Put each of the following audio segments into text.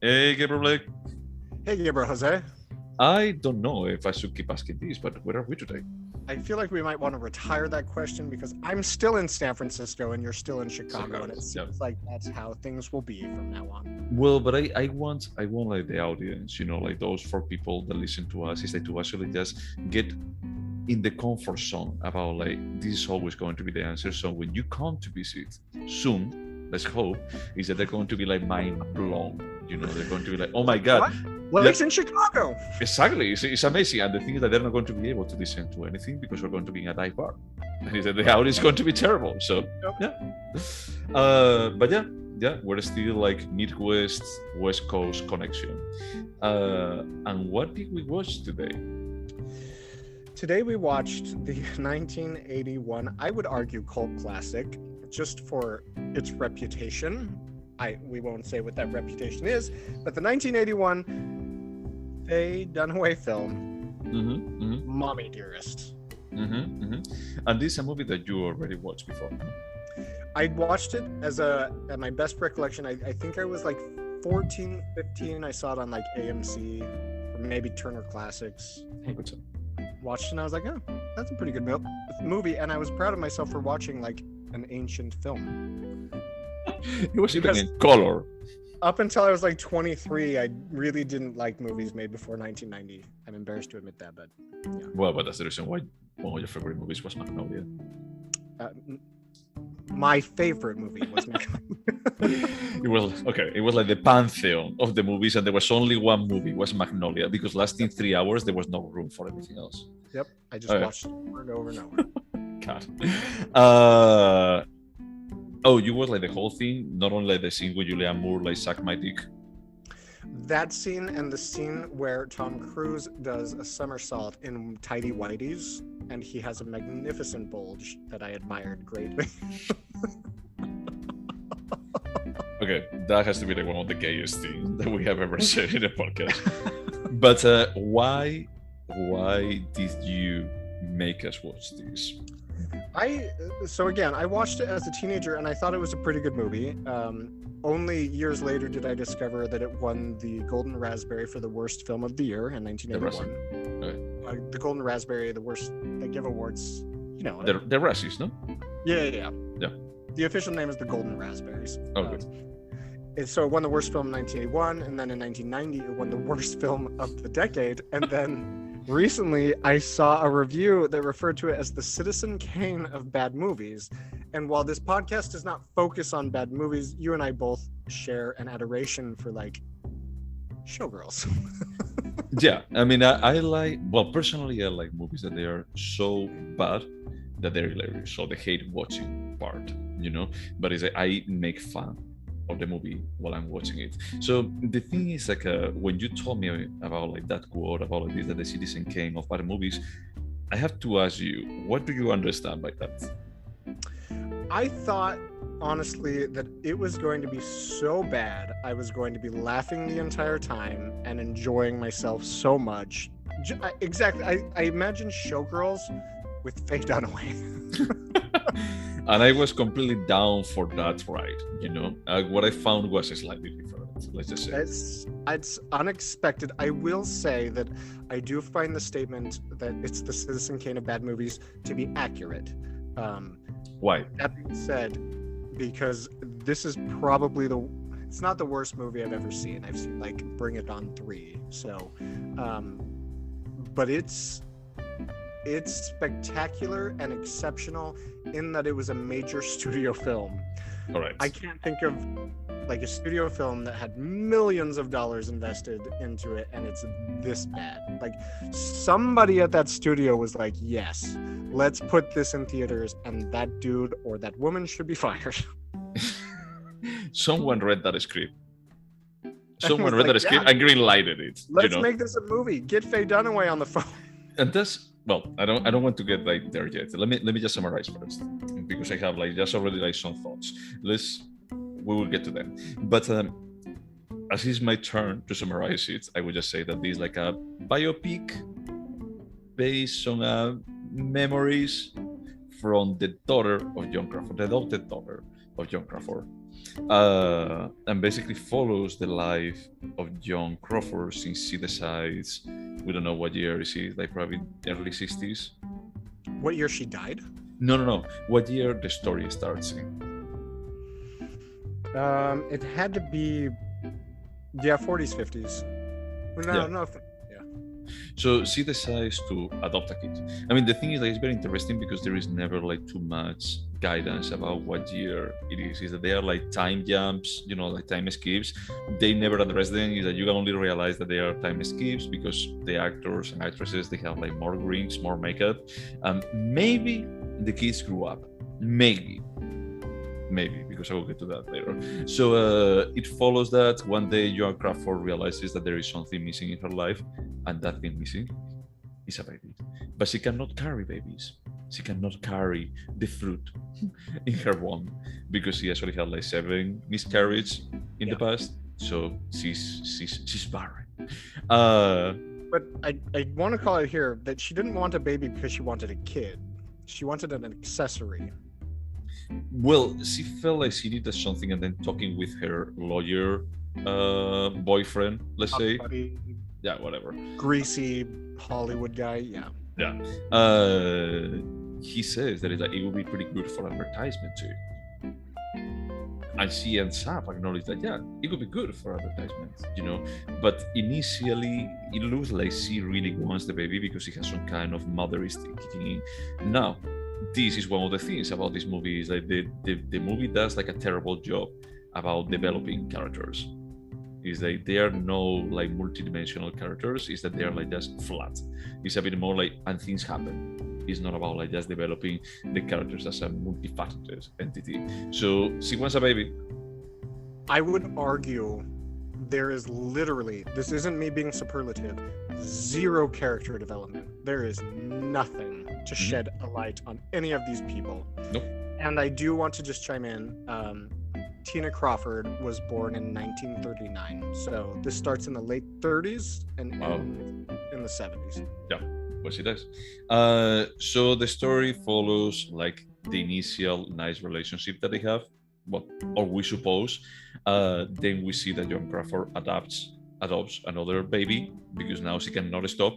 Hey, Gabriel. Hey, Gaybros, Jose. I don't know if I should keep asking this, but where are we today? I feel like we might want to retire that question because I'm still in San Francisco and you're still in Chicago, and it seems like that's how things will be from now on. Well, but I want like the audience, like those 4 people that listen to us, is like to actually just get in the comfort zone about like this is always going to be the answer. So when you come to visit soon, let's hope, is that they're going to be like mind blown. They're going to be like, oh my God. What? Well, it's in Chicago. Exactly. It's amazing. And the thing is that they're not going to be able to listen to anything because we're going to be in a dive bar. And he said the audio is going to be terrible. So, yeah. But yeah, we're still like Midwest, West Coast connection. And what did we watch today? Today we watched the 1981, I would argue, cult classic, just for its reputation. We won't say what that reputation is, but the 1981 Faye Danaway film, Mommie Dearest. And this is a movie that you already watched before. I watched it at my best recollection. I think I was like 14, 15. I saw it on like AMC or maybe Turner Classics. Watched it and I was like, oh, that's a pretty good movie. And I was proud of myself for watching like an ancient film. It was even in color. Up until I was like 23, I really didn't like movies made before 1990. I'm embarrassed to admit that, but yeah. Well, but that's the reason why one of your favorite movies was Magnolia. My favorite movie was Magnolia. It was like the pantheon of the movies, and there was only one movie, was Magnolia, because lasting 3 hours, there was no room for anything else. Yep, I just watched it over and over and over. God. You watched like the whole thing, not only like the scene with Julianne Moore, like suck my dick. That scene and the scene where Tom Cruise does a somersault in tidy whities, and he has a magnificent bulge that I admired greatly. Okay, that has to be like one of the gayest things that we have ever said in a podcast. But why did you make us watch this? I watched it as a teenager and I thought it was a pretty good movie. Only years later did I discover that it won the Golden Raspberry for the worst film of the year in 1981. The Golden Raspberry, the worst. They give awards, They're Razzies, no? Yeah. The official name is the Golden Raspberries. Oh, good. So it won the worst film in 1981, and then in 1990 it won the worst film of the decade, and then. Recently, I saw a review that referred to it as the Citizen Kane of bad movies. And while this podcast does not focus on bad movies, you and I both share an adoration for like showgirls. Yeah, I mean, personally, I like movies that they are so bad that they're hilarious. So the hate watching part, but it's like I make fun of the movie while I'm watching it. So the thing is, like, when you told me about like that quote about like this, that the Citizen Kane of bad movies, I have to ask you, what do you understand by that? I thought, honestly, that it was going to be so bad, I was going to be laughing the entire time and enjoying myself so much. Exactly. I imagine Showgirls with Faye Danaway. And I was completely down for that ride, What I found was slightly different, let's just say. It's unexpected. I will say that I do find the statement that it's the Citizen Kane of bad movies to be accurate. Why? That being said, because this is probably it's not the worst movie I've ever seen. I've seen like Bring It On 3. So, but it's spectacular and exceptional in that it was a major studio film. All right. I can't think of like a studio film that had millions of dollars invested into it and it's this bad. Like somebody at that studio was like, yes, let's put this in theaters, and that dude or that woman should be fired. Someone read that script. Someone read that script and green-lighted it. Let's make this a movie. Get Faye Dunaway on the phone. And that's I don't want to get like there yet. Let me just summarize first, because I have like just already like some thoughts. We will get to them. But as it's my turn to summarize it, I would just say that this is like a biopic based on memories from the daughter of John Crawford, the adopted daughter of John Crawford, and basically follows the life of John Crawford since he decides, we don't know what year is he, like probably early 60s. What year she died? No. What year the story starts in? It had to be, 40s, 50s. No. So she decides to adopt a kid. I mean, the thing is, like, it's very interesting because there is never like too much guidance about what year it is. Is that they are like time jumps, like time skips. They never address them. Is that you can only realize that they are time skips because the actors and actresses, they have like more rings, more makeup. Maybe the kids grew up. Maybe, because I will get to that later. So it follows that one day Joan Crawford realizes that there is something missing in her life, and that thing missing is a baby. But she cannot carry babies. She cannot carry the fruit in her womb because she actually had like 7 miscarriages in the past. So she's barren. But I want to call it here that she didn't want a baby because she wanted a kid. She wanted an accessory. Well, she felt like she needed something, and then talking with her lawyer boyfriend, let's say. Buddy, yeah, whatever. Greasy Hollywood guy, yeah. He says that it would be pretty good for advertisement too. And she ends up acknowledging that, it could be good for advertisement, But initially, it looks like she really wants the baby because she has some kind of mother instinct kicking in. Now, this is one of the things about this movie is like the movie does like a terrible job about developing characters. Is that they are no like multidimensional characters, is that they are like just flat. It's a bit more like, and things happen. It's not about like just developing the characters as a multifaceted entity. So she wants a baby. I would argue there is literally, this isn't me being superlative, 0 character development. There is nothing to shed a light on any of these people. Nope. And I do want to just chime in. Tina Crawford was born in 1939, so this starts in the late 30s and in the 70s. Yeah, what she does. So the story follows like the initial nice relationship that they have, or we suppose. Then we see that Joan Crawford adopts another baby because now she cannot stop.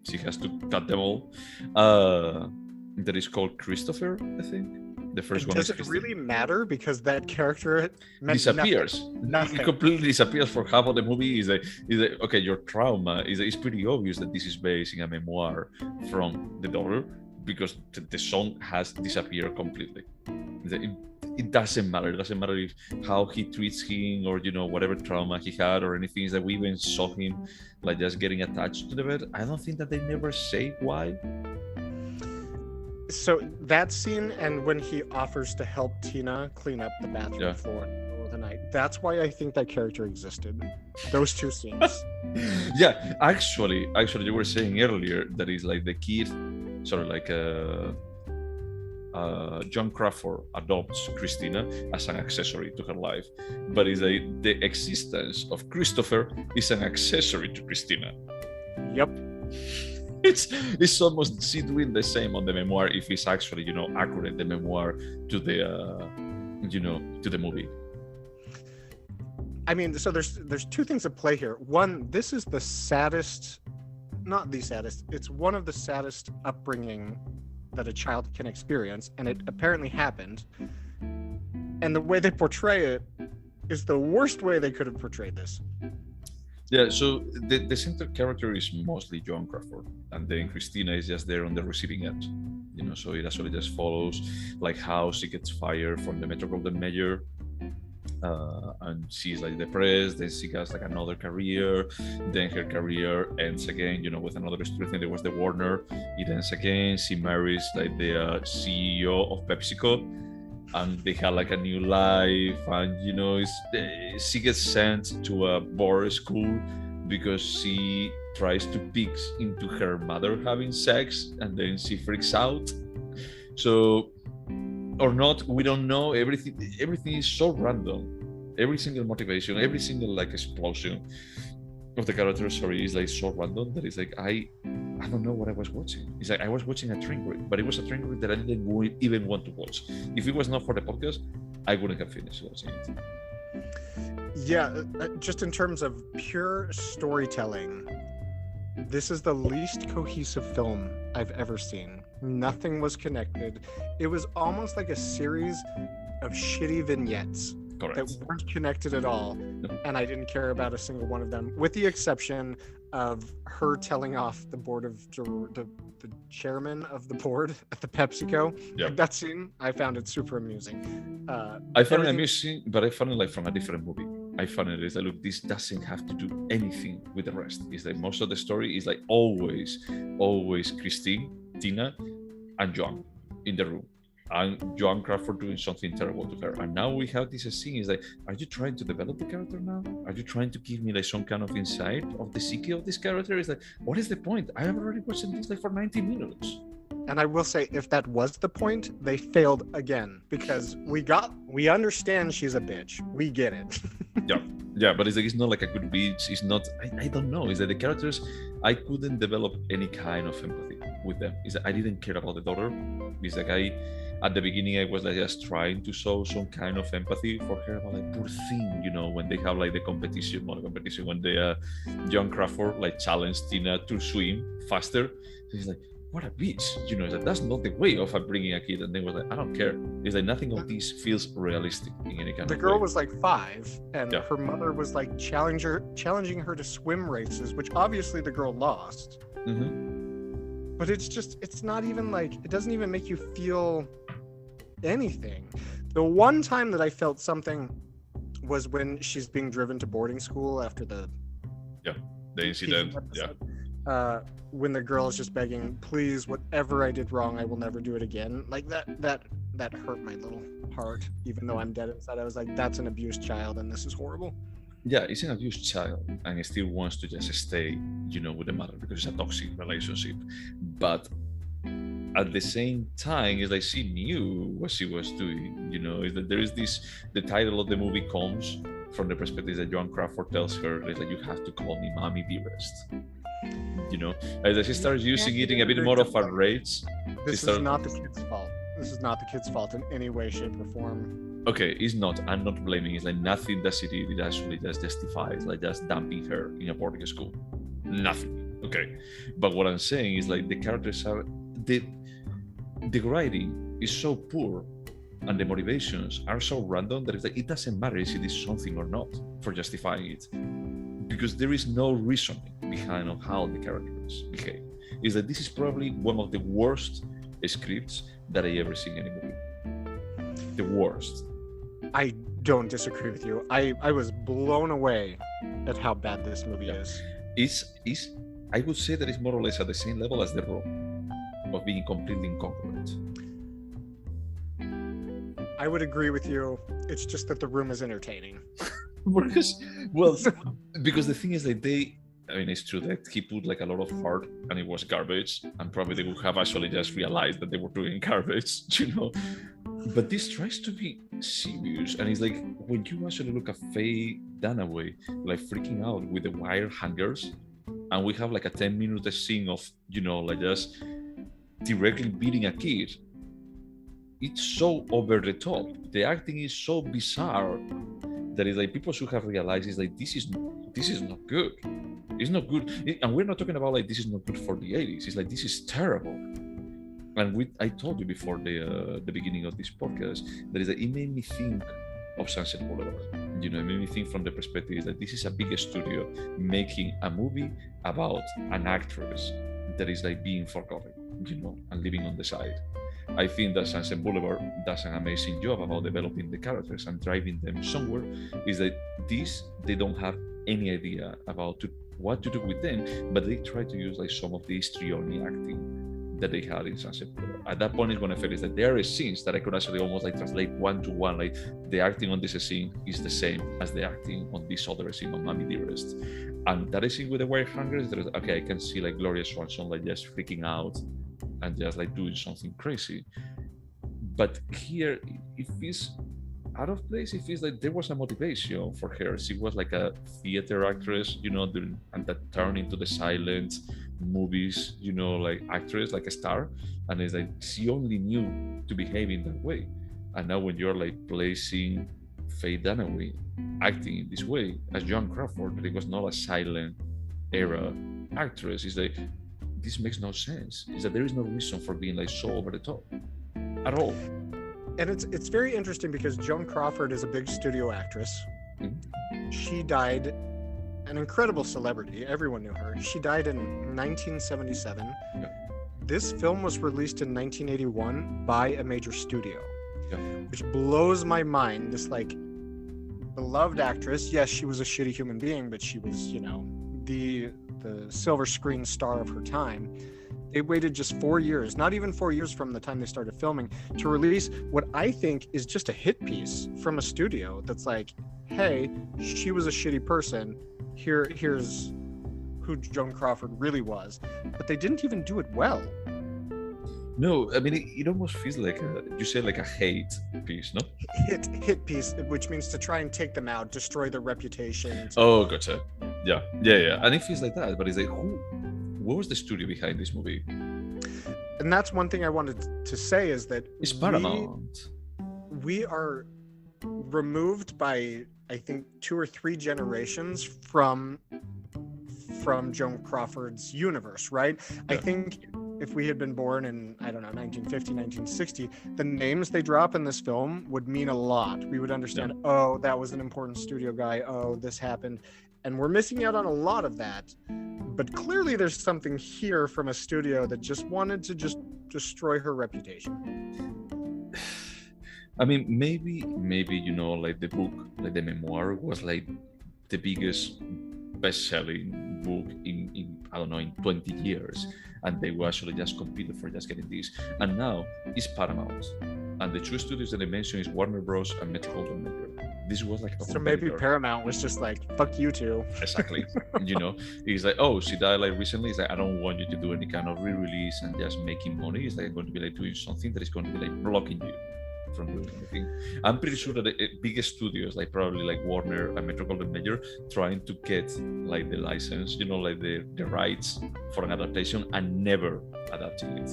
She has to cut them all. That is called Christopher, I think. The first one. Does it really matter? Because that character disappears. Nothing. It completely disappears for half of the movie. Is okay? Your trauma is pretty obvious that this is based in a memoir from the daughter because the son has disappeared completely. It doesn't matter. It doesn't matter if how he treats him or whatever trauma he had or anything. Is that we even saw him like just getting attached to the bed. I don't think that they never say why. So that scene, and when he offers to help Tina clean up the bathroom floor in the middle of the night, that's why I think that character existed. Those 2 scenes. Yeah, actually, you were saying earlier that is like the kid, sort of like John Crawford adopts Christina as an accessory to her life, but it's like the existence of Christopher is an accessory to Christina. Yep. It's almost she doing the same on the memoir if it's actually accurate, the memoir to the to the movie. I mean, so there's 2 things at play here. One, this is the saddest, not the saddest, it's one of the saddest upbringing that a child can experience, and it apparently happened. And the way they portray it is the worst way they could have portrayed this. Yeah, so the center character is mostly Joan Crawford, and then Christina is just there on the receiving end. So it actually just follows like how she gets fired from the Metropolitan Mayor, and she's like depressed. Then she has like another career. Then her career ends again. With another student. There was the Warner. It ends again. She marries like the CEO of PepsiCo. And they had like a new life, and she gets sent to a boarding school because she tries to peek into her mother having sex, and then she freaks out. So, or not, we don't know. Everything is so random. Every single motivation, every single like explosion of the character story is like so random that it's like I don't know what I was watching. It's like I was watching a train wreck, but it was a train wreck that I didn't even want to watch. If it was not for the podcast, I wouldn't have finished watching it. Yeah, just in terms of pure storytelling, this is the least cohesive film I've ever seen. Nothing was connected. It was almost like a series of shitty vignettes Correct. that weren't connected at all, and I didn't care about a single one of them, with the exception of her telling off the board of the chairman of the board at the PepsiCo. Yeah. Like, that scene, I found it super amusing. I found it amusing, but I found it like from a different movie. I found it is like, look, this doesn't have to do anything with the rest. It's like most of the story is like always Christine, Tina, and Joan in the room. And Joan Crawford doing something terrible to her. And now we have this scene. Is like, are you trying to develop the character now? Are you trying to give me like some kind of insight of the psyche of this character? Is like, what is the point? I have already watched this like for 90 minutes. And I will say, if that was the point, they failed again, because we understand she's a bitch. We get it. Yeah, but it's like, it's not like a good bitch. It's not, I don't know. It's that the characters, I couldn't develop any kind of empathy with them. It's that I didn't care about the daughter. It's like at the beginning, I was like just trying to show some kind of empathy for her, but like, poor thing, you know, when they have like the competition, when the John Crawford like challenged Tina to swim faster. He's like, what a bitch, you know, that's not the way of bringing a kid. And they were like, I don't care. It's like nothing of this feels realistic in any kind of way. The girl was like 5, and her mother was like challenging her to swim races, which obviously the girl lost. Mm-hmm. But it's not even like, it doesn't even make you feel anything. The one time that I felt something was when she's being driven to boarding school after the incident. When the girl is just begging, please, whatever I did wrong, I will never do it again. Like that hurt my little heart, even though I'm dead inside. I was like, that's an abused child, and this is horrible. Yeah, it's an abused child, and he still wants to just stay, you know, with the mother because it's a toxic relationship. But at the same time, it's like she knew what she was doing. You know, is that there is this. The title of the movie comes from the perspective that Joan Crawford tells her that you have to call me Mommie Dearest. You know, as she starts using it in a bit more of a rage. This is not the kid's fault. This is not the kid's fault in any way, shape, or form. Okay, it's not. I'm not blaming. It's like nothing that she did. It actually just justifies like just dumping her in a boarding school. Nothing. Okay, but what I'm saying is like the characters are the writing is so poor, and the motivations are so random that it's like it doesn't matter if she did something or not for justifying it, because there is no reasoning behind of how the characters behave. Is that this is probably one of the worst scripts that I ever seen in a movie. The worst. I don't disagree with you. I was blown away at how bad this movie is. Is I would say that it's more or less at the same level as The Room, of being completely incongruent. I would agree with you. It's just that The Room is entertaining. because the thing is that it's true that he put like a lot of heart and it was garbage, and probably they would have actually just realized that they were doing garbage, you know. But this tries to be serious, and it's like when you actually look at Faye Danaway like freaking out with the wire hangers, and we have like a 10-minute scene of, you know, like just directly beating a kid. It's so over the top. The acting is so bizarre that it's like people should have realized is like this is not good. It's not good, and we're not talking about like this is not good for the 80s. It's like this is terrible. And I told you before the beginning of this podcast that is that it made me think of Sunset Boulevard. You know, it made me think from the perspective that this is a big studio making a movie about an actress that is like being forgotten, you know, and living on the side. I think that Sunset Boulevard does an amazing job about developing the characters and driving them somewhere. Is that they don't have any idea about what to do with them, but they try to use like some of the histrionic acting that they had in Sunset Boulevard. At that point is when I felt is that there are scenes that I could actually almost like translate one to one, like the acting on this scene is the same as the acting on this other scene on Mommie Dearest. And that scene with the wire hangers, there is, okay, I can see like Gloria Swanson like just freaking out and just like doing something crazy. But here it feels out of place. It feels like there was a motivation for her. She was like a theater actress, you know, and that turned into the silent movies, you know, like actress, like a star. And it's like she only knew to behave in that way. And now when you're like placing Faye Danaway acting in this way as Joan Crawford, that it was not a silent era actress, is like this makes no sense. Is that there is no reason for being like so over the top at all. And it's very interesting because Joan Crawford is a big studio actress. Mhm. She died an incredible celebrity. Everyone knew her. She died in 1977. Yeah. This film was released in 1981 by a major studio, Yeah. which blows my mind. This like beloved actress. Yes, she was a shitty human being, but she was, you know, the silver screen star of her time. They waited just 4 years, not even 4 years from the time they started filming, to release what I think is just a hit piece from a studio that's like, hey, she was a shitty person. Here's who Joan Crawford really was. But they didn't even do it well. No, I mean it almost feels like you say like a hate piece, no? Hit piece, which means to try and take them out, destroy their reputation. Oh, gotcha. Yeah. And it feels like that, but it's like what was the studio behind this movie? And that's one thing I wanted to say is that It's Paramount. we are removed by, I think, 2 or 3 generations from Joan Crawford's universe, right? I think if we had been born in, I don't know, 1950, 1960, the names they drop in this film would mean a lot. We would understand, oh, that was an important studio guy. Oh, this happened. And we're missing out on a lot of that. But clearly there's something here from a studio that just wanted to just destroy her reputation. I mean, maybe you know, like the book, like the memoir was like the biggest best-selling book in I don't know, in 20 years, and they were actually just competing for just getting this. And now it's Paramount, and the 2 studios that I mentioned is Warner Bros. And Metro-Goldwyn-Mayer. This was like a So maybe competitor. Paramount was just like, fuck you two. Exactly. You know, it's like, oh, she died like recently. It's like, I don't want you to do any kind of re-release and just making money. It's like going to be like doing something that is going to be like blocking you from doing anything. I'm pretty sure that the biggest studios, like probably like Warner and Metro-Goldwyn-Mayer, trying to get like the license, you know, like the rights for an adaptation and never adapting it.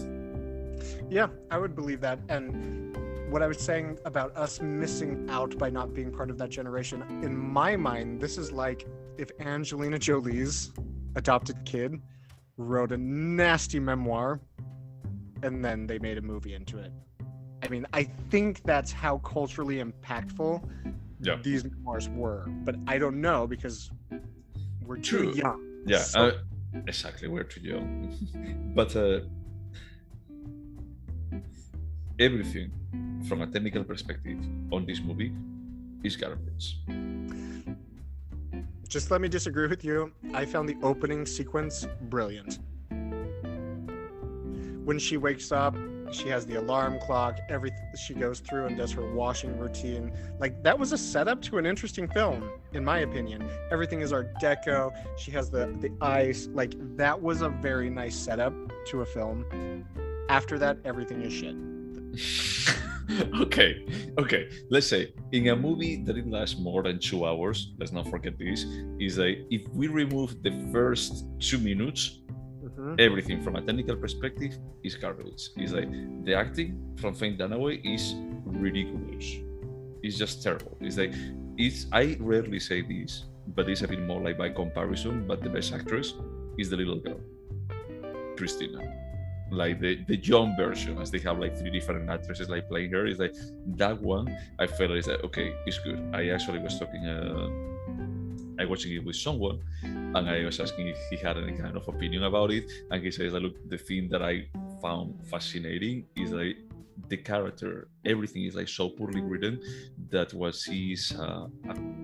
Yeah, I would believe that. And what I was saying about us missing out by not being part of that generation, in my mind, this is like if Angelina Jolie's adopted kid wrote a nasty memoir and then they made a movie into it. I mean, I think that's how culturally impactful these memoirs were, but I don't know because we're too young. Yeah, So- exactly, we're too young. But everything from a technical perspective on this movie is garbage. Just let me disagree with you. I found the opening sequence brilliant. When she wakes up, she has the alarm clock, everything, she goes through and does her washing routine. Like, that was a setup to an interesting film, in my opinion. Everything is Art Deco. She has the ice. Like, that was a very nice setup to a film. After that, everything is shit. Okay. Let's say in a movie that it lasts more than 2 hours, let's not forget this, is like if we remove the first 2 minutes, everything from a technical perspective is garbage. It's like the acting from Faye Danaway is ridiculous. It's just terrible. It's like I rarely say this, but it's a bit more like by comparison, but the best actress is the little girl, Christina. Like the young version, as they have like 3 different actresses like playing her, is like that one. I felt it's like, okay, it's good. I actually was talking, I watching it with someone, and I was asking if he had any kind of opinion about it, and he says, look, the thing that I found fascinating is like the character, everything is like so poorly written that was she's a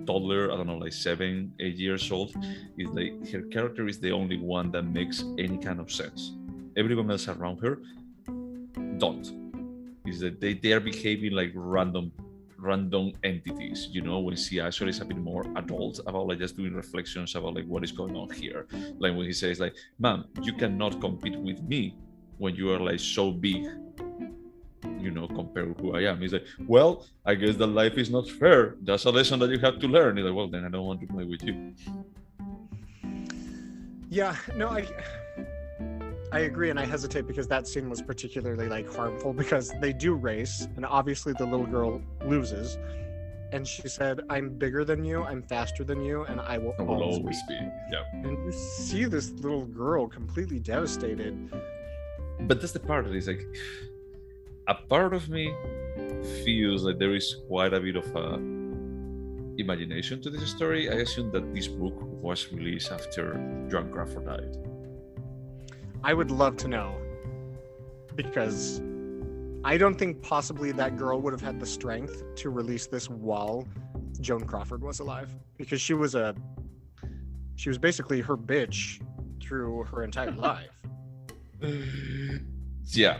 toddler, I don't know, like 7, 8 years old, is like her character is the only one that makes any kind of sense. Everyone else around her don't. Is that they are behaving like random entities, you know, when she actually is a bit more adult about like just doing reflections about like what is going on here. Like when he says like, "Ma'am, you cannot compete with me when you are like so big, you know, compared with who I am." He's like, "Well, I guess that life is not fair. That's a lesson that you have to learn." He's like, "Well, then I don't want to play with you." Yeah, no, I agree, and I hesitate because that scene was particularly like harmful because they do race, and obviously the little girl loses, and she said, "I'm bigger than you, I'm faster than you, and I will always be." Yeah. And you see this little girl completely devastated. But that's the part that is like, a part of me feels like there is quite a bit of imagination to this story. I assume that this book was released after Joan Crawford died. I would love to know, because I don't think possibly that girl would have had the strength to release this while Joan Crawford was alive, because she was basically her bitch through her entire life. Yeah.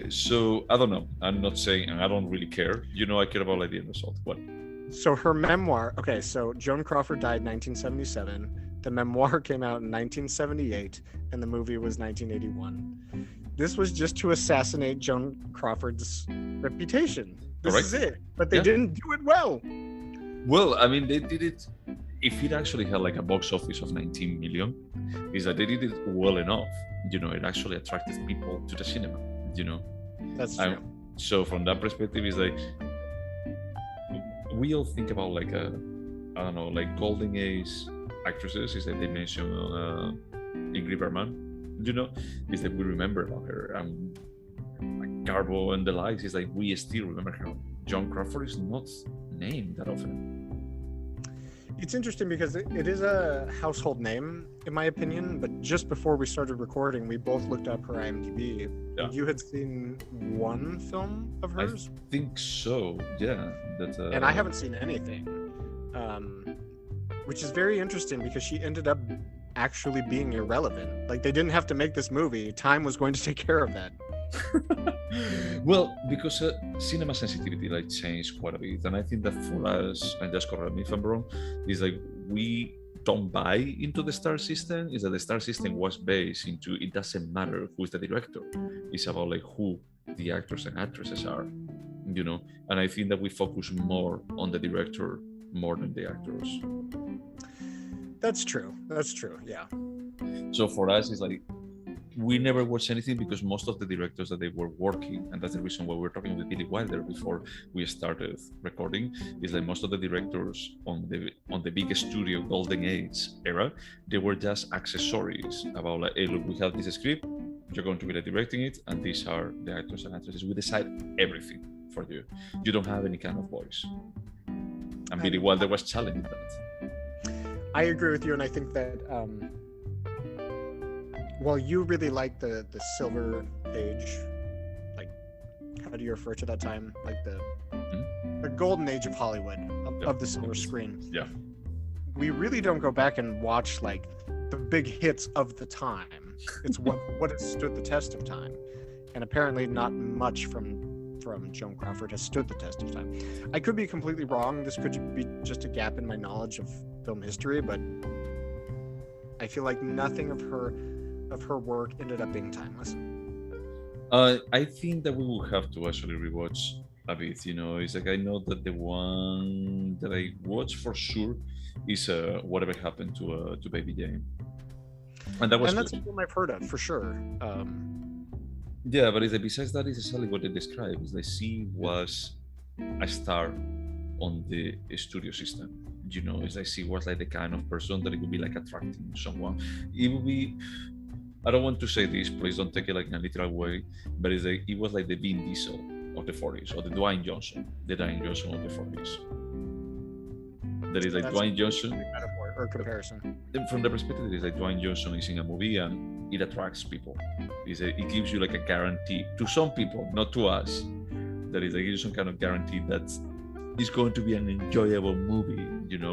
So I don't know. I'm not saying, and I don't really care. I care about like the end result. What? So her memoir. Okay, so Joan Crawford died in 1977. The memoir came out in 1978, and the movie was 1981. This was just to assassinate Joan Crawford's reputation. This is it. But they didn't do it well. Well, I mean, they did it. If it actually had like a box office of 19 million, is that they did it well enough. It actually attracted people to the cinema. That's true. So from that perspective, is like we all think about like I don't know, like golden age actresses. Is that they mention Ingrid Bergman, is that we remember about her, and like Garbo and the likes. Is like we still remember her. Joan Crawford is not named that often. It's interesting because it is a household name, in my opinion, but just before we started recording, we both looked up her IMDb. Yeah. You had seen one film of hers? I think so, yeah. And I haven't seen anything, which is very interesting because she ended up actually being irrelevant. Like, they didn't have to make this movie. Time was going to take care of that. Well, because cinema sensitivity like changed quite a bit, and I think that for us, and just correct me if I'm wrong, is like we don't buy into the star system. Is that the star system was based into it doesn't matter who is the director. It's about like who the actors and actresses are, and I think that we focus more on the director more than the actors. That's true, yeah. So for us, it's like we never watched anything because most of the directors that they were working, and that's the reason why we're talking with Billy Wilder before we started recording, is like most of the directors on the big studio golden age era, they were just accessories about like, hey, look, we have this script, you're going to be directing it, and these are the actors and actresses. We decide everything for you. You don't have any kind of voice. And Billy Wilder was challenging that. I agree with you, and I think that well, you really like the silver age, like, how do you refer to that time? Like the golden age of Hollywood, of the silver screen. Yeah. We really don't go back and watch like the big hits of the time. It's what has stood the test of time. And apparently not much from Joan Crawford has stood the test of time. I could be completely wrong. This could be just a gap in my knowledge of film history, but I feel like nothing of her work ended up being timeless. I think that we will have to actually rewatch a bit. It's like I know that the one that I watched for sure is Whatever Happened to Baby Jane, and that's a film I've heard of for sure. Yeah, but besides that, is exactly what they describe. Is like she was a star on the studio system. It's like she was like the kind of person that it would be like attracting someone. It would be. I don't want to say this, please don't take it like in a literal way, but it was like the Vin Diesel of the 40s, or the Dwayne Johnson of the 40s. That is like That's Dwayne Johnson. Metaphor or comparison. From the perspective, it's like Dwayne Johnson is in a movie and it attracts people. It gives you like a guarantee to some people, not to us. That is, like, gives you some kind of guarantee that it's going to be an enjoyable movie,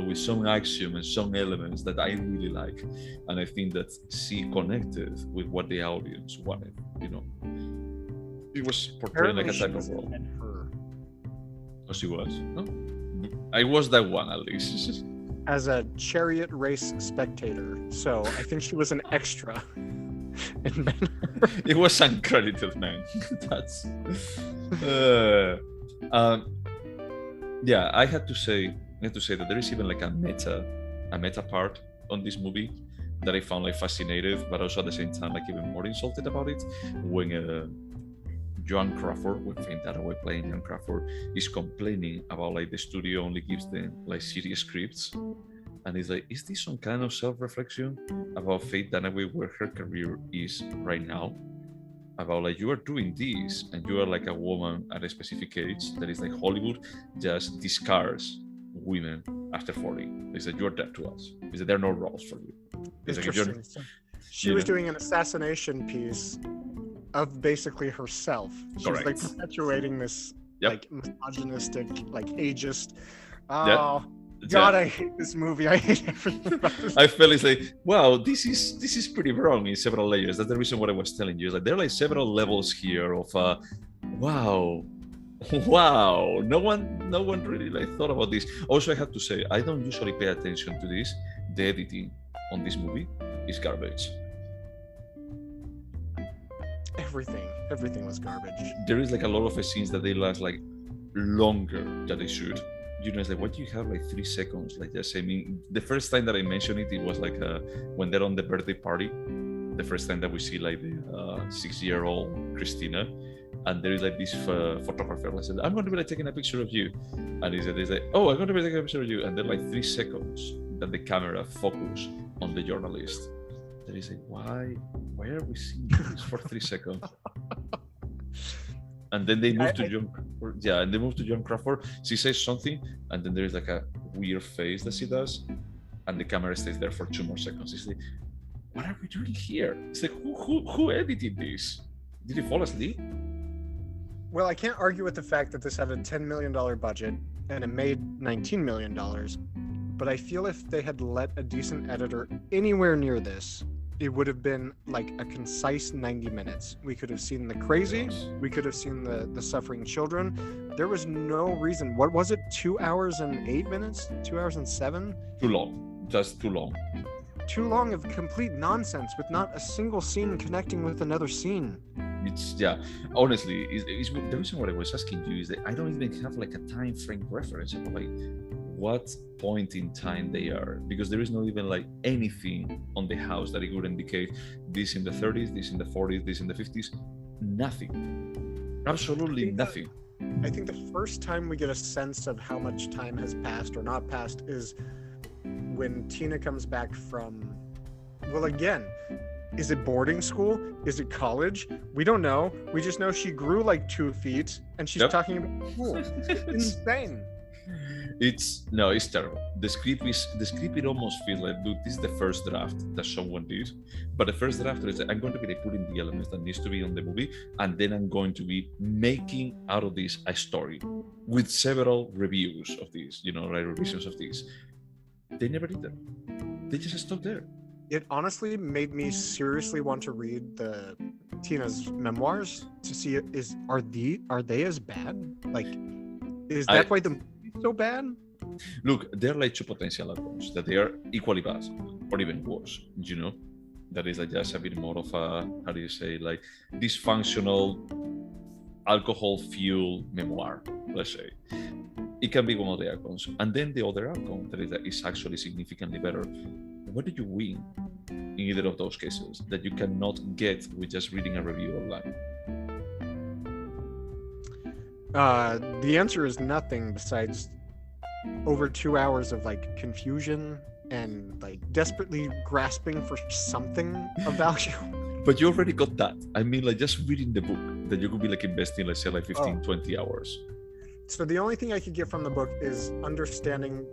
with some action and some elements that I really like. And I think that she connected with what the audience wanted, It was portraying like a type of role. Oh, she was? No? I was that one, at least. As a chariot race spectator. So I think she was an extra. It was uncredited, man. That's... yeah, I had to say that there is even like a meta part on this movie, that I found like fascinating, but also at the same time like even more insulted about it, when Joan Crawford, when Faye Danaway playing Joan Crawford, is complaining about like the studio only gives them like serious scripts, and it's like, is this some kind of self-reflection about Faye Danaway where her career is right now? About like, you are doing this and you are like a woman at a specific age that is like Hollywood just discards women after 40. They said, you're dead to us. They said, there are no roles for you. It's like, Interesting. She was doing an assassination piece of basically herself. She was like perpetuating this like misogynistic, like ageist. Oh God, I hate this movie. I hate everything about this. I felt it's like, wow, this is pretty wrong in several layers. That's the reason what I was telling you. It's like there are like several levels here of wow. No one really like thought about this. Also, I have to say, I don't usually pay attention to this. The editing on this movie is garbage. Everything was garbage. There is like a lot of scenes that they last like longer than they should. You know, it's like, what do you have like 3 seconds? Like, just, I mean, the first time that I mentioned it was like when they're on the birthday party, the first time that we see like the 6-year-old Christina, and there is like this photographer that said, I'm going to be like taking a picture of you, and he's like, oh, I'm going to be taking a picture of you, and then like 3 seconds that the camera focus on the journalist. That is like, why are we seeing this for 3 seconds? And then they move to Joan Crawford. Yeah, and they move to Joan Crawford. She says something, and then there's like a weird face that she does, and the camera stays there for 2 more seconds. It's like, what are we doing here? It's like, who edited this? Did he fall asleep? Well, I can't argue with the fact that this had a $10 million budget and it made $19 million. But I feel if they had let a decent editor anywhere near this, it would have been like a concise 90 minutes. We could have seen the crazy. We could have seen the suffering children. There was no reason. What was it? 2 hours and 8 minutes? 2 hours and 7? Too long. Just too long. Too long of complete nonsense with not a single scene connecting with another scene. It's, yeah, honestly, it's the reason why I was asking you is that I don't even have like a time frame reference of like what point in time they are, because there is not even like anything on the house that it would indicate this in the 30s, this in the 40s, this in the 50s. Nothing. Absolutely nothing. I think the first time we get a sense of how much time has passed or not passed is when Tina comes back from, well, again, is it boarding school? Is it college? We don't know. We just know she grew like 2 feet and she's talking about school. Insane. It's terrible. The script, it almost feels like, dude, this is the first draft that someone did. But the first draft is I'm going to be like putting the elements that needs to be on the movie, and then I'm going to be making out of this a story with several reviews of this, like revisions of this. They never did that. They just stopped there. It honestly made me seriously want to read Tina's memoirs to see are they as bad? Like, is that why the movie's so bad? Look, there are like 2 potential outcomes that they are equally bad or even worse. That is like just a bit more of a, how do you say, like dysfunctional alcohol fuel memoir, let's say. It can be one of the outcomes, and then the other outcome that is actually significantly better. What did you win in either of those cases that you cannot get with just reading a review online? The answer is nothing besides over 2 hours of like confusion and like desperately grasping for something of value. But you already got that. I mean, like just reading the book that you could be like investing, let's say like 15-20 hours. So the only thing I could get from the book is understanding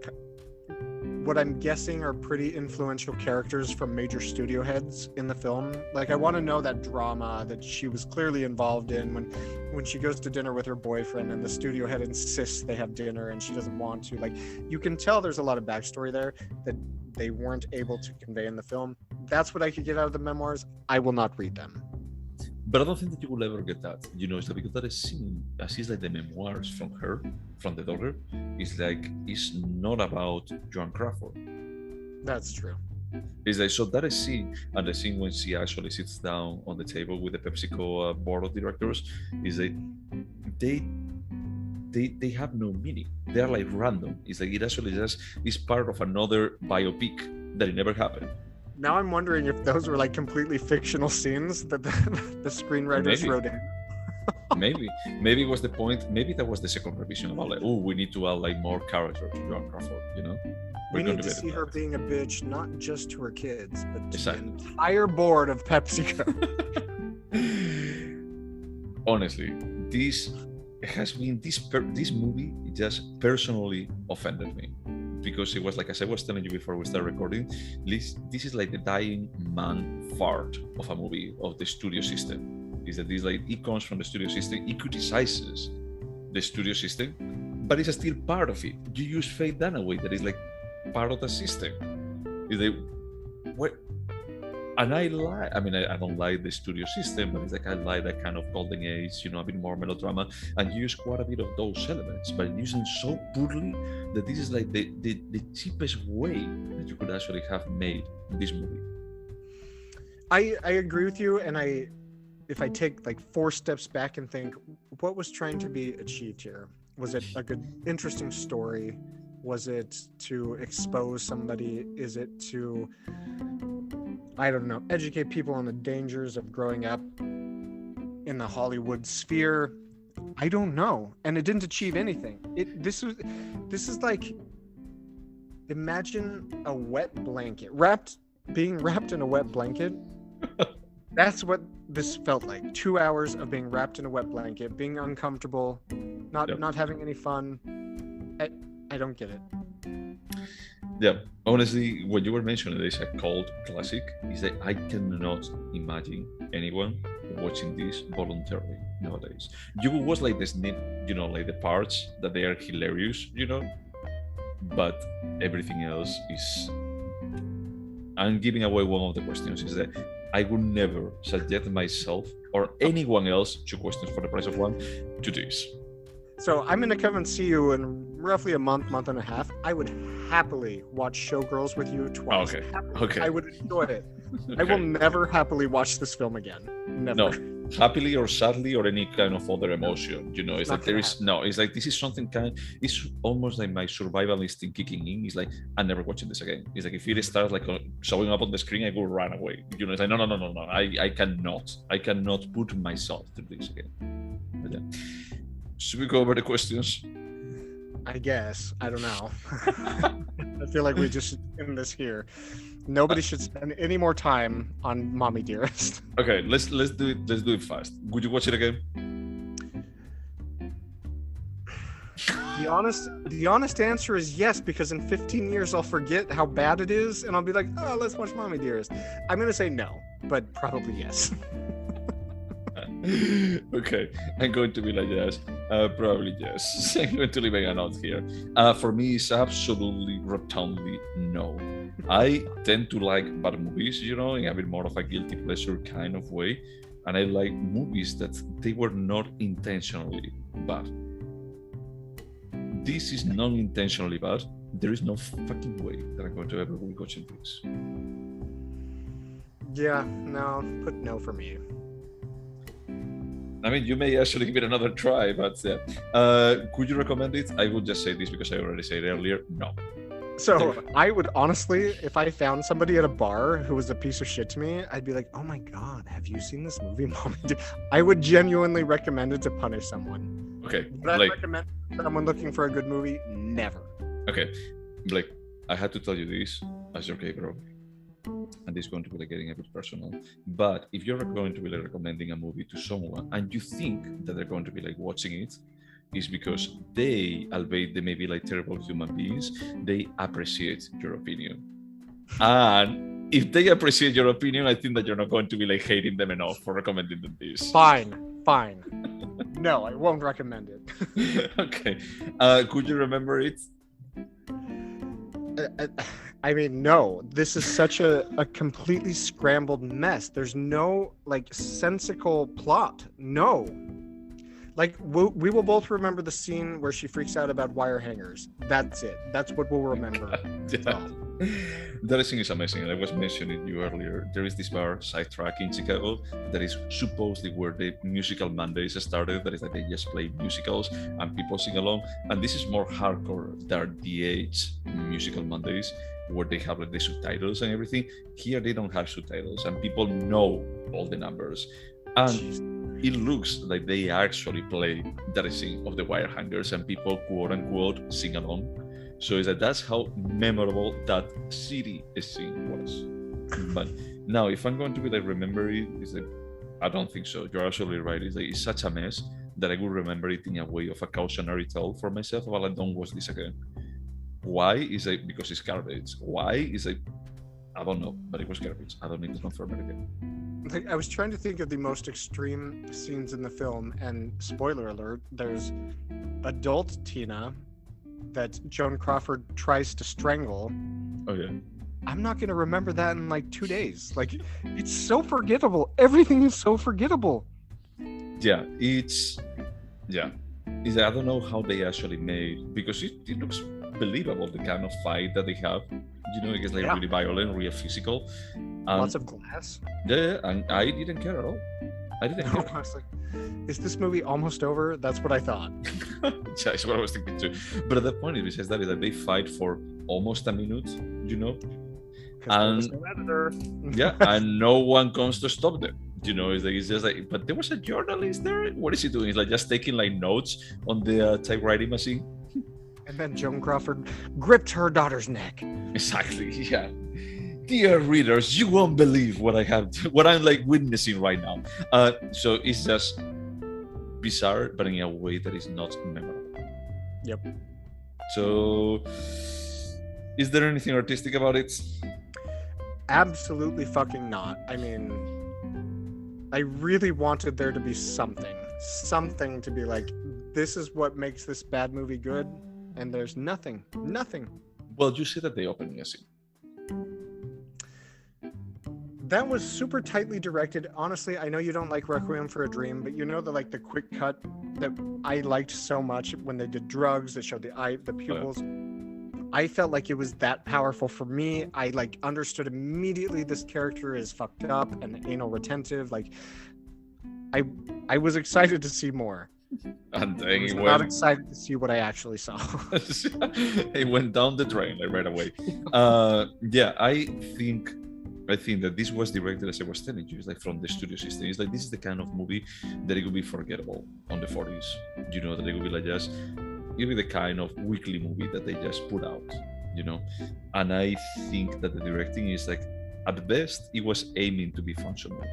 what I'm guessing are pretty influential characters from major studio heads in the film. Like, I want to know that drama that she was clearly involved in when she goes to dinner with her boyfriend and the studio head insists they have dinner and she doesn't want to. Like, you can tell there's a lot of backstory there that they weren't able to convey in the film. That's what I could get out of the memoirs. I will not read them. But I don't think that you will ever get that. It's like, because that is seen as is like the memoirs from the daughter, it's not about Joan Crawford. That's true. It's like, so that is seen, and the scene when she actually sits down on the table with the PepsiCo board of directors is like they have no meaning. They're like random. It's like it actually just is part of another biopic that it never happened. Now I'm wondering if those were like completely fictional scenes that the screenwriters Maybe. wrote in. Maybe it was the point. Maybe that was the second revision about like, oh, we need to add like more character to Joan Crawford. You know, We going need to be see that. her being a bitch, not just to her kids, but to Exactly. the entire board of PepsiCo. Honestly, this has been this movie just personally offended me because it was like, as I was telling you before we started recording, this is like the dying man fart of a movie of the studio system. Is that this like it comes from the studio system, it criticizes the studio system, but it's still part of it. You use Faye Danaway, that is like part of the system. Is like what? And I don't like the studio system, but it's like I like that kind of golden age, you know, a bit more melodrama, and use quite a bit of those elements, but using so poorly that this is like the cheapest way that you could actually have made this movie. I agree with you, and if I take like 4 steps back and think, what was trying to be achieved here? Was it a good, interesting story? Was it to expose somebody? Is it to, I don't know, educate people on the dangers of growing up in the Hollywood sphere? I don't know. And it didn't achieve anything. This is like, imagine a wet blanket, being wrapped in a wet blanket. That's what this felt like. 2 hours of being wrapped in a wet blanket, being uncomfortable, not having any fun. I don't get it. Yeah, honestly, when you were mentioning this, a cult classic, is that I cannot imagine anyone watching this voluntarily nowadays. You will watch like the snip, you know, like the parts that they are hilarious, you know, but everything else is. I'm giving away one of the questions, is that I would never subject myself or anyone else to questions for the price of one to this. So I'm going to come and see you in roughly a month and a half. I would happily watch Showgirls with you twice. Okay. Happily. Okay. I would enjoy it. Okay. I will never happily watch this film again. Never. No, happily or sadly or any kind of other emotion, you know, it's like there is no, it's like this is something it's almost like my survival instinct kicking in. It's like I'm never watching this again. It's like if it starts like showing up on the screen, I will run away. You know, it's like no. I cannot put myself through this again. But yeah. Should we go over the questions? I guess. I don't know. I feel like we just end this here. Nobody should spend any more time on Mommie Dearest. Okay, let's do it. Let's do it fast. Would you watch it again? The honest answer is yes, because in 15 years I'll forget how bad it is, and I'll be like, oh, let's watch Mommie Dearest. I'm gonna say no, but probably yes. Okay, I'm going to be like yes, probably yes. I'm going to leave a note here. For me, it's absolutely rotundly no. I tend to like bad movies, you know, in a bit more of a guilty pleasure kind of way, and I like movies that they were not intentionally bad. This is non-intentionally bad. There is no fucking way that I'm going to ever be watching this. Yeah, no, put no for me. I mean, you may actually give it another try, but could you recommend it? I would just say this because I already said earlier, no. So I would honestly, if I found somebody at a bar who was a piece of shit to me, I'd be like, oh my God, have you seen this movie, Mom? I would genuinely recommend it to punish someone. Okay, But I'd Blake. recommend someone looking for a good movie, never. Okay, Blake, I had to tell you this as your Gaybros, and this is going to be like getting a bit personal. But if you're going to be like recommending a movie to someone and you think that they're going to be like watching it, is because they, albeit they may be like terrible human beings, they appreciate your opinion. And if they appreciate your opinion, I think that you're not going to be like hating them enough for recommending them this. Fine. No, I won't recommend it. Okay. Could you remember it? I mean, no, this is such a completely scrambled mess. There's no like sensical plot. No. Like, we will both remember the scene where she freaks out about wire hangers. That's it. That's what we'll remember. Yeah. That thing is amazing. I was mentioning you earlier. There is this bar, Sidetrack, in Chicago, that is supposedly where the musical Mondays started. That is that they just play musicals and people sing along. And this is more hardcore than the age musical Mondays. where they have like the subtitles and everything. Here they don't have subtitles, and people know all the numbers, and it looks like they actually play that scene of the wire hangers, and people quote unquote sing along. So it's like that's how memorable that city scene was. But now, if I'm going to be like remember it, is like I don't think so. You're absolutely right. It's like it's such a mess that I would remember it in a way of a cautionary tale for myself. Well, I don't watch this again. Why? Is like because it's garbage. Why? Is like I don't know, but it was garbage. I don't need to confirm it again. Like, I was trying to think of the most extreme scenes in the film, and spoiler alert, there's adult Tina that Joan Crawford tries to strangle. Oh yeah. I'm not going to remember that in like 2 days. Like, it's so forgettable. Everything is so forgettable. Yeah, it's I don't know how they actually made, because it looks believable, the kind of fight that they have. It gets like really violent, really physical. Lots of glass. Yeah, and I didn't care at all. I didn't care. I was like, is this movie almost over? That's what I thought. Yeah, it's what I was thinking too. But at that point, it says that they fight for almost a minute, and no editor. Yeah, and no one comes to stop them. It's just like, but there was a journalist there. What is he doing? He's like just taking like notes on the typewriting machine. And then Joan Crawford gripped her daughter's neck. Exactly. Yeah. Dear readers, you won't believe what I'm like witnessing right now. So it's just bizarre, but in a way that is not memorable. Yep. So, is there anything artistic about it? Absolutely fucking not. I mean, I really wanted there to be something to be like, this is what makes this bad movie good, and there's nothing. Well, you said that they opened a scene. That was super tightly directed. Honestly, I know you don't like Requiem for a Dream, but the quick cut that I liked so much when they did drugs that showed the pupils. I felt like it was that powerful for me. I understood immediately this character is fucked up and anal retentive. I was excited to see more. And I was not excited to see what I actually saw. It went down the drain right away. Yeah, I think that this was directed, as I was telling you, it's like from the studio system. It's like this is the kind of movie that it would be forgettable on the 40s. That it would be like just it'll be the kind of weekly movie that they just put out, And I think that the directing is like, at best, it was aiming to be functional,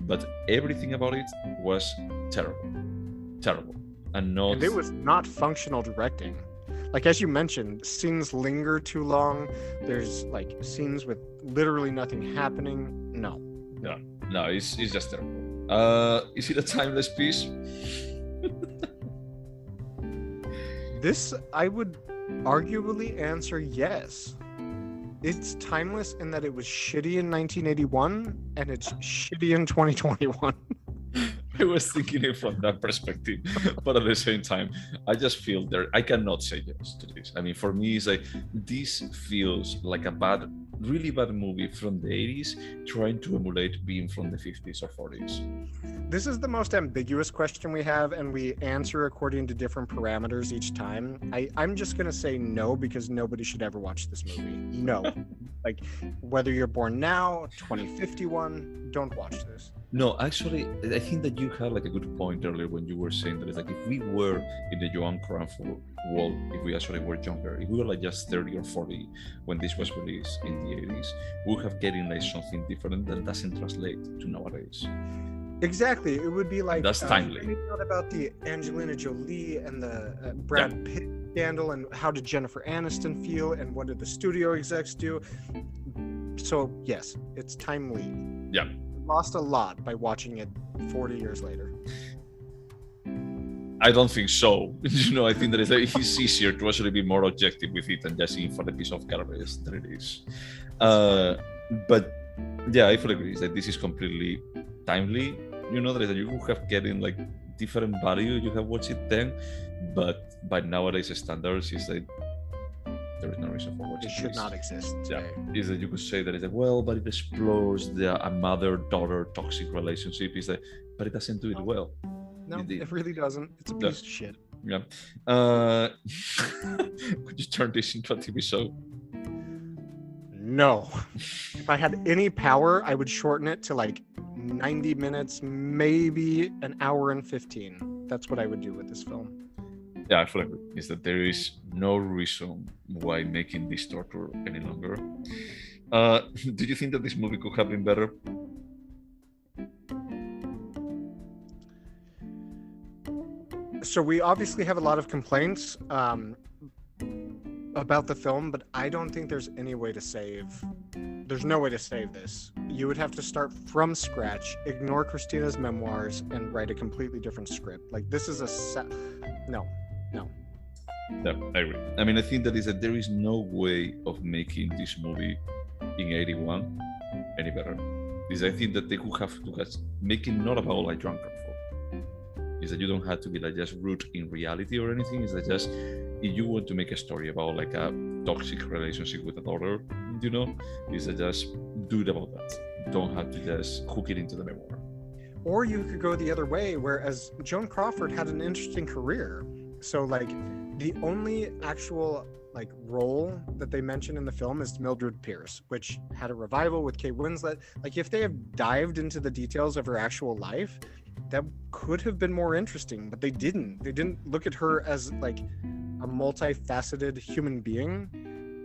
but everything about it was terrible, and not. And it was not functional directing. Like, as you mentioned, scenes linger too long. There's scenes with literally nothing happening. No, it's just terrible. Is it a timeless piece? This, I would arguably answer yes. It's timeless in that it was shitty in 1981 and it's shitty in 2021. I was thinking it from that perspective, but at the same time, I just feel I cannot say yes to this. I mean, for me, it's like, this feels like a really bad movie from the 80s trying to emulate being from the 50s or 40s. This is the most ambiguous question we have, and we answer according to different parameters each time. I'm just going to say no, because nobody should ever watch this movie. No. Whether you're born now, 2051, don't watch this. No, actually, I think that you had a good point earlier when you were saying that it's like, if we were in the Joan Crawford world, if we actually were younger, if we were just 30 or 40 when this was released in the 80s, we would have getting something different that doesn't translate to nowadays. Exactly. It would be like, that's timely. Finding out about the Angelina Jolie and the Brad Pitt scandal, and how did Jennifer Aniston feel, and what did the studio execs do? So yes, it's timely. Yeah. Lost a lot by watching it 40 years later. I don't think so. I think that it's easier to actually be more objective with it and just seeing for the piece of garbage that it is. But yeah, I fully agree that this is completely timely. That you would have getting different value. You have watched it then, but by nowadays standards, is that there is no reason for watching it. It should not exist today. Yeah, is that you could say that it's but it explores a mother-daughter toxic relationship. But it doesn't do it well. No, it really doesn't. It's a piece of shit. Yeah. Could you turn this into a TV show? No. If I had any power, I would shorten it to like 90 minutes, maybe an hour and 15. That's what I would do with this film. Yeah, I fully agree. Is that there is no reason why making this torture any longer. Do you think that this movie could have been better? So we obviously have a lot of complaints about the film, but I don't think there's any way to save. There's no way to save this. You would have to start from scratch, ignore Christina's memoirs, and write a completely different script. Like this is no. Yeah, I agree. I mean, I think that is that there is no way of making this movie in 81 any better. Is I think that they could have to make it not about like drunk for. Is that you don't have to be like just root in reality or anything. Is that just if you want to make a story about like a toxic relationship with a daughter, you know, is that just do it about that. Don't have to just hook it into the memoir. Or you could go the other way, whereas Joan Crawford had an interesting career. So like the only actual like role that they mention in the film is Mildred Pierce, which had a revival with Kate Winslet. Like if they have dived into the details of her actual life, that could have been more interesting, but they didn't. They didn't look at her as like a multifaceted human being.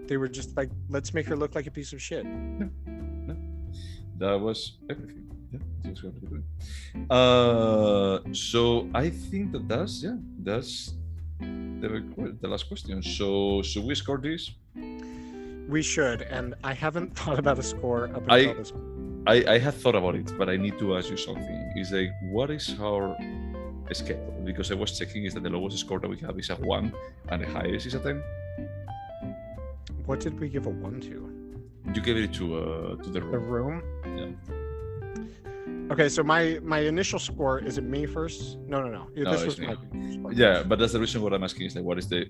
They were just like, let's make her look like a piece of shit. No. That was everything. Yeah, that's what we're doing. So I think that's the last question. So should we score this? We should, and I haven't thought about a score up until this point. I have thought about it, but I need to ask you something. Is like, what is our scale? Because I was checking, is that the lowest score that we have is a 1, and the highest is a 10. What did we give a 1 to? You gave it to the room. The room? Yeah. Okay, so my initial score, is it me first? No. This was me. my score. Yeah, but that's the reason what I'm asking is like, what is the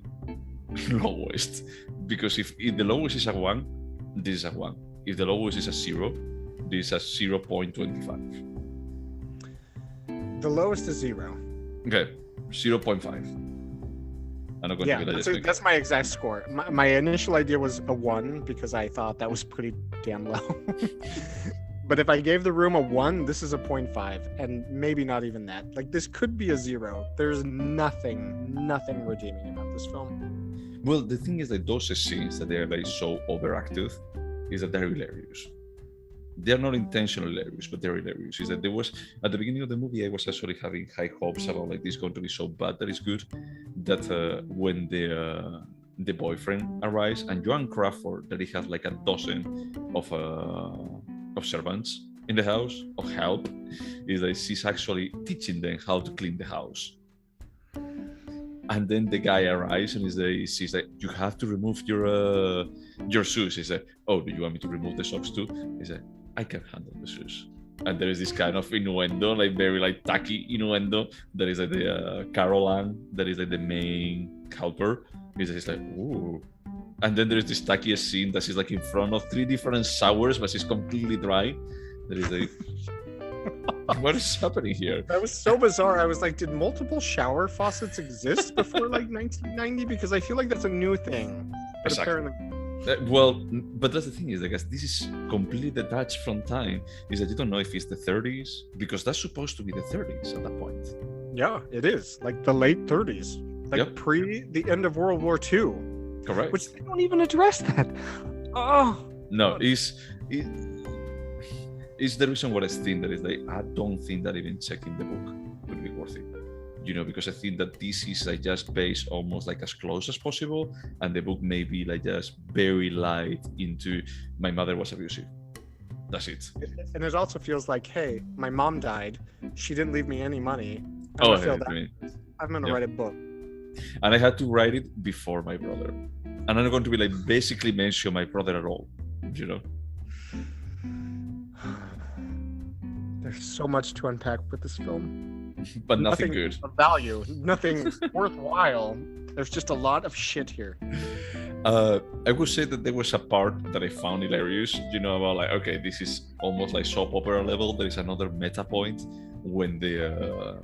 lowest? Because if the lowest is a 1, this is a 1. If the lowest is a 0, this is a 0.25. The lowest is 0. Okay, 0.5. I'm not going to be that's my exact score. My initial idea was a 1 because I thought that was pretty damn low. But if I gave the room a 1, this is a 0.5, and maybe not even that. Like this could be a 0. There's nothing redeeming about this film. Well, the thing is that those scenes that they are like so overactive is that they're hilarious. They are not intentionally hilarious, but they're hilarious. Is that there was at the beginning of the movie, I was actually having high hopes about like this going to be so bad that it's good. That when the boyfriend arrives and Joan Crawford, that he has like a dozen of servants in the house of help, is that she's actually teaching them how to clean the house. And then the guy arrives and he's like, you have to remove your shoes. He said, oh, do you want me to remove the socks too? He said, I can handle the shoes. And there is this kind of innuendo, like very like tacky innuendo. That is like the Carol Ann, that is like the main helper. He's like, ooh. And then there is this tackiest scene that she's like in front of 3 different showers, but she's completely dry. That is like, what is happening here? That was so bizarre. I was like, did multiple shower faucets exist before like 1990? Because I feel like that's a new thing. But exactly. Apparently. Well, but that's the thing is, I guess this is completely detached from time. Is that you don't know if it's the 30s, because that's supposed to be the 30s at that point. Yeah, it is like the late 30s, like pre the end of World War II. Correct. Which they don't even address that. Oh no, it's the reason what I think that is like I don't think that even checking the book would be worth it. You know, because I think that this is like just based almost like as close as possible, and the book may be like just very light into my mother was abusive. That's it. And it also feels like, hey, my mom died. She didn't leave me any money. I'm gonna write a book. And I had to write it before my brother. And I'm not going to be like basically mention my brother at all. You know. There's so much to unpack with this film. But nothing good. Of value, nothing worthwhile. There's just a lot of shit here. I would say that there was a part that I found hilarious, you know, about like, okay, this is almost like soap opera level. There is another meta point when the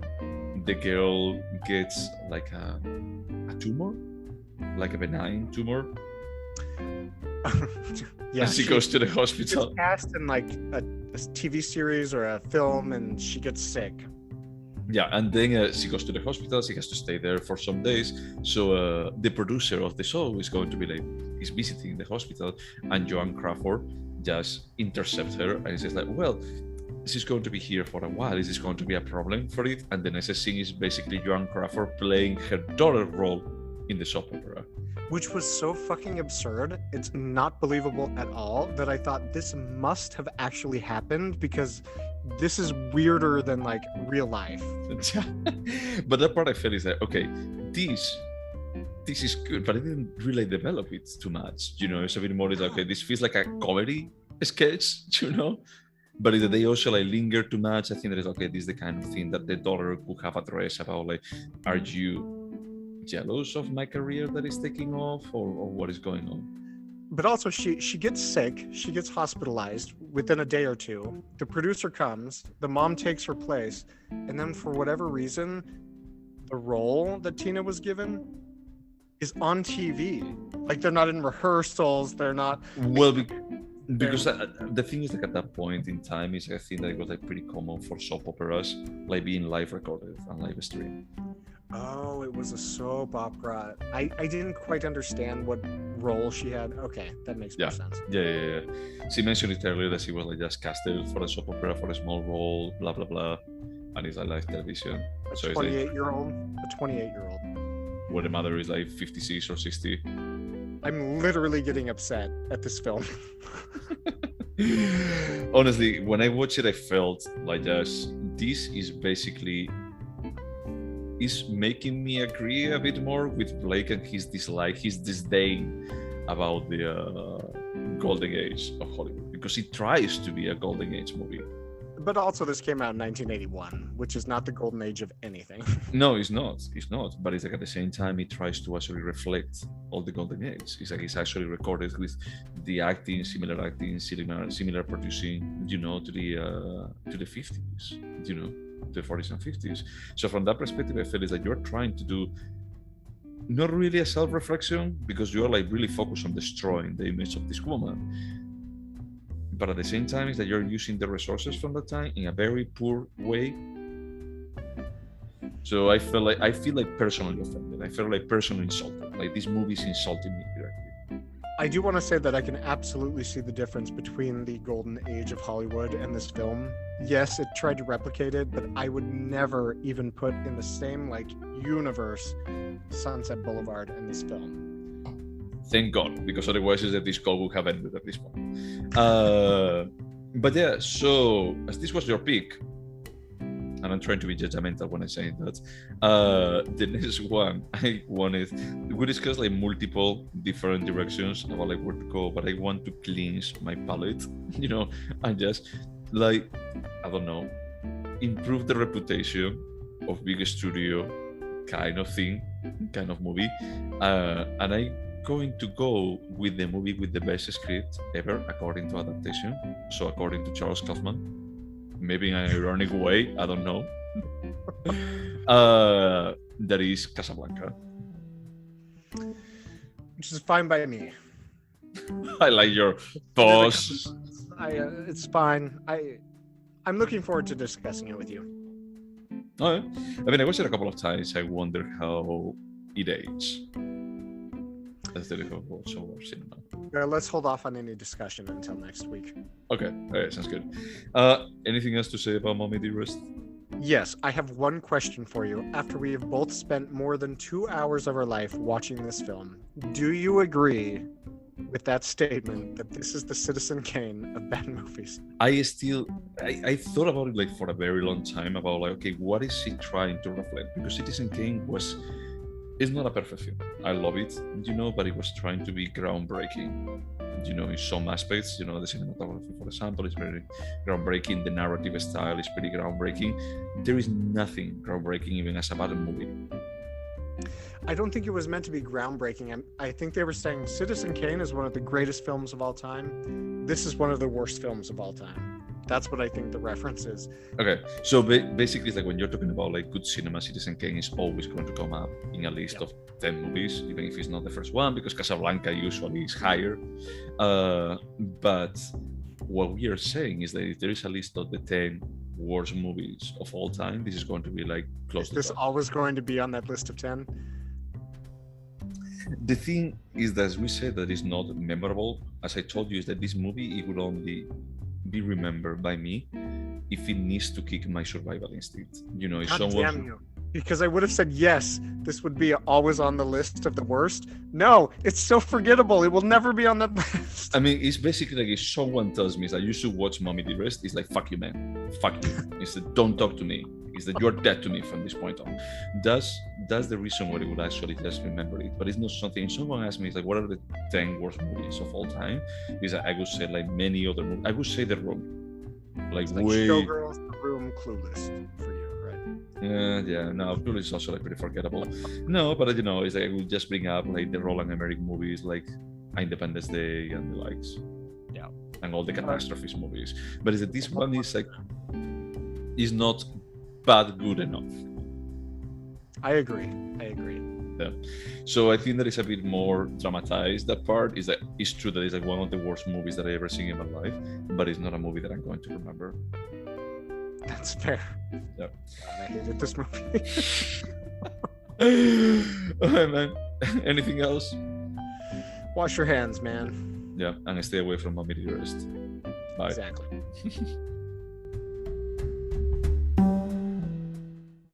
girl gets like a tumor, like a benign tumor. Yeah, And she goes to the gets hospital. cast in like a TV series or a film, and she gets sick. Yeah, and then she goes to the hospital. She has to stay there for some days. So the producer of the show is going to be like, is visiting the hospital, and Joan Crawford just intercepts her and says like, well, she's going to be here for a while. Is this going to be a problem for it? And the next scene is basically Joan Crawford playing her daughter's role in the soap opera. Which was so fucking absurd. It's not believable at all that I thought this must have actually happened, because this is weirder than like real life. But that part I felt is like, okay, this is good, but I didn't really develop it too much. It's a bit more like, okay, this feels like a comedy sketch, But they also like linger too much. I think that is okay. This is the kind of thing that the daughter could have addressed about, like, are you jealous of my career that is taking off, or what is going on? But also she gets sick, she gets hospitalized within a day or two. The producer comes, the mom takes her place, and then for whatever reason, the role that Tina was given is on TV. Like, they're not in rehearsals, they're not... Well, because the thing is, like, at that point in time, is I think that it was like pretty common for soap operas like being live recorded and live streamed. Oh, it was a soap opera. I didn't quite understand what role she had. Okay, that makes more sense. Yeah. She mentioned it earlier that she was like just casted for a soap opera for a small role, blah blah blah, and it's like live television. A So 28-year-old, a 28-year-old. Where the mother is like 56 or 60. I'm literally getting upset at this film. Honestly, when I watched it, I felt like just this is basically is making me agree a bit more with Blake and his dislike, his disdain about the golden age of Hollywood, because it tries to be a golden age movie. But also, this came out in 1981, which is not the golden age of anything. No, it's not. But it's like at the same time, it tries to actually reflect all the golden age. It's like it's actually recorded with the acting, similar similar producing, to the 50s, the 40s and 50s. So from that perspective, I feel is that you're trying to do not really a self-reflection, because you're like really focused on destroying the image of this woman. But at the same time, is that you're using the resources from that time in a very poor way. So I feel like personally offended. I feel like personally insulted. Like this movie is insulting me directly. I do want to say that I can absolutely see the difference between the golden age of Hollywood and this film. Yes, it tried to replicate it, but I would never even put in the same universe Sunset Boulevard and this film. Thank God, because otherwise this call would have ended at this point. But yeah, so as this was your pick, and I'm trying to be judgmental when I say that, the next one I wanted, we discussed like multiple different directions about like where to go, but I want to cleanse my palate, and just like, I don't know, improve the reputation of big studio kind of thing, kind of movie, and I going to go with the movie with the best script ever according to adaptation. So according to Charles Kaufman, maybe in an ironic way, I don't know. That is Casablanca. Which is fine by me. I like your pause. It's fine. I'm looking forward to discussing it with you. Oh, yeah. I mean, I watched it a couple of times. I wonder how it ages. That's the difficult watch over cinema. Let's hold off on any discussion until next week. Okay, all right, sounds good. Anything else to say about Mommie Dearest? Yes, I have one question for you. After we have both spent more than 2 hours of our life watching this film, do you agree with that statement that this is the Citizen Kane of bad movies? I thought about it like for a very long time about like, okay, what is he trying to reflect? Because Citizen Kane it's not a perfect film. I love it, but it was trying to be groundbreaking, in some aspects. The cinematography, for example, is very groundbreaking. The narrative style is pretty groundbreaking. There is nothing groundbreaking even as a bad movie. I don't think it was meant to be groundbreaking. I think they were saying Citizen Kane is one of the greatest films of all time. This is one of the worst films of all time. That's what I think the reference is. Okay, so basically, it's like when you're talking about like good cinema, Citizen Kane is always going to come up in a list of 10 movies, even if it's not the first one, because Casablanca usually is higher. But what we are saying is that if there is a list of the 10 worst movies of all time, this is going to be like close to Is this top. always going to be on that list of 10? The thing is that, as we said, that is not memorable. As I told you, is that this movie, it will only be remembered by me if it needs to kick my survival instinct. You know, if God someone... damn you. Because I would have said yes, this would be always on the list of the worst. No, it's so forgettable. It will never be on that list. I mean, it's basically like if someone tells me that you should watch Mommie Dearest, it's like, fuck you, man. Fuck you. It's that don't talk to me. It's that you're dead to me from this point on. That's the reason why it would actually just remember it. But it's not something... Someone asked me, it's like, what are the 10 worst movies of all time? Is that I would say like many other movies. I would say The Room. Like way... Showgirls, The Room, Clueless for you, right? Yeah, no, Clueless is also like pretty forgettable. No, but you know, it's like I would just bring up like the Roland Emmerich movies, like Independence Day and the likes. Yeah. And all the catastrophes movies. But is that this one is like is not bad good enough. I agree. Yeah. So I think that it's a bit more dramatized. That part is that it's true that it's like one of the worst movies that I ever seen in my life, but it's not a movie that I'm going to remember. That's fair. Yeah. God, I hated this movie. Alright, man. Anything else? Wash your hands, man. Yeah, and stay away from Mommie Dearest. Bye. Exactly.